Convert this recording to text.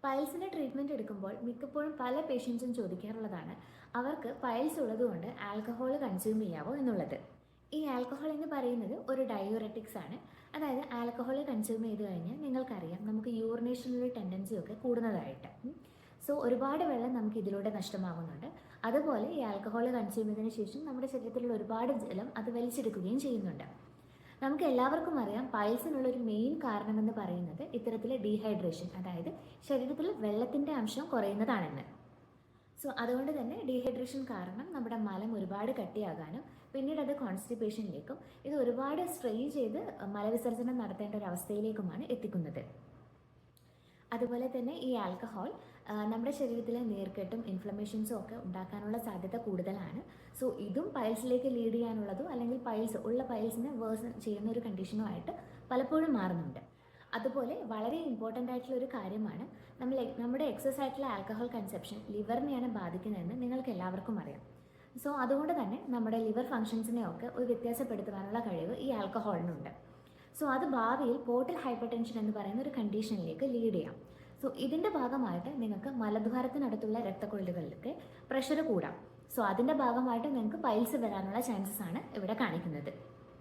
പൈൽസിൻ്റെ treatment എടുക്കുമ്പോൾ മിക്കപ്പോഴും പല പേഷ്യൻസും ചോദിക്കാറുള്ളതാണ് അവർക്ക് പൈൽസ് ഉള്ളതുകൊണ്ട് ആൽക്കഹോൾ കൺസ്യൂം ചെയ്യാവോ എന്നുള്ളത്. ഈ ആൽക്കഹോൾ എന്ന് പറയുന്നത് ഒരു ഡയൂററ്റിക്സ് ആണ്. അതായത് ആൽക്കഹോൾ കൺസ്യൂം ചെയ്ത് കഴിഞ്ഞാൽ നിങ്ങൾക്കറിയാം നമുക്ക് യൂറിനേഷനുള്ള ടെൻഡൻസി ഒക്കെ കൂടുന്നതായിട്ട്. സോ ഒരുപാട് വെള്ളം നമുക്ക് ഇതിലൂടെ നഷ്ടമാകുന്നുണ്ട്. അതുപോലെ ഈ ആൽക്കഹോൾ കൺസ്യൂം ചെയ്തതിന് ശേഷം നമ്മുടെ ശരീരത്തിലുള്ള ഒരുപാട് ജലം അത് വലിച്ചെടുക്കുകയും ചെയ്യുന്നുണ്ട്. നമുക്ക് എല്ലാവർക്കും അറിയാം പൈൽസിനുള്ളൊരു മെയിൻ കാരണമെന്ന് പറയുന്നത് ഇത്തരത്തിലെ ഡീഹൈഡ്രേഷൻ, അതായത് ശരീരത്തിൽ വെള്ളത്തിൻ്റെ അംശം കുറയുന്നതാണെന്ന്. സോ അതുകൊണ്ട് തന്നെ ഡീഹൈഡ്രേഷൻ കാരണം നമ്മുടെ മലം ഒരുപാട് കട്ടിയാകാനും പിന്നീട് അത് കോൺസ്റ്റിപ്പേഷനിലേക്കും ഇത് ഒരുപാട് സ്ട്രെയിൻ ചെയ്ത് മലവിസർജനം നടത്തേണ്ട ഒരു അവസ്ഥയിലേക്കുമാണ് എത്തിക്കുന്നത്. അതുപോലെ തന്നെ ഈ ആൽക്കഹോൾ നമ്മുടെ ശരീരത്തിലെ നീർക്കെട്ടും ഇൻഫ്ലമേഷൻസും ഒക്കെ ഉണ്ടാക്കാനുള്ള സാധ്യത കൂടുതലാണ്. സോ ഇതും പൈൽസിലേക്ക് ലീഡ് ചെയ്യാനുള്ളതോ അല്ലെങ്കിൽ പൈൽസിനെ വേഴ്സൺ ചെയ്യുന്ന ഒരു കണ്ടീഷനുമായിട്ട് പലപ്പോഴും മാറുന്നുണ്ട്. അതുപോലെ വളരെ ഇമ്പോർട്ടൻ്റ് ആയിട്ടുള്ള ഒരു കാര്യമാണ് നമ്മുടെ എക്സസ് ആയിട്ടുള്ള ആൽക്കഹോൾ കൺസപ്ഷൻ ലിവറിനെയാണ് ബാധിക്കുന്നതെന്ന് നിങ്ങൾക്ക് എല്ലാവർക്കും അറിയാം. സോ അതുകൊണ്ട് തന്നെ നമ്മുടെ ലിവർ ഫങ്ഷൻസിനെയൊക്കെ ഒരു വ്യത്യാസപ്പെടുത്തുവാനുള്ള കഴിവ് ഈ ആൽക്കഹോളിനുണ്ട്. സോ അത് ഭാവിയിൽ പോർട്ടൽ ഹൈപ്പർ ടെൻഷൻ എന്ന് പറയുന്ന ഒരു കണ്ടീഷനിലേക്ക് ലീഡ് ചെയ്യാം. സോ ഇതിൻ്റെ ഭാഗമായിട്ട് നിങ്ങൾക്ക് മലദ്വാരത്തിനടുത്തുള്ള രക്തക്കൊഴലുകളിലൊക്കെ പ്രഷർ കൂടാം. സോ അതിൻ്റെ ഭാഗമായിട്ട് നിങ്ങൾക്ക് പൈൽസ് വരാനുള്ള ചാൻസസ് ആണ് ഇവിടെ കാണിക്കുന്നത്.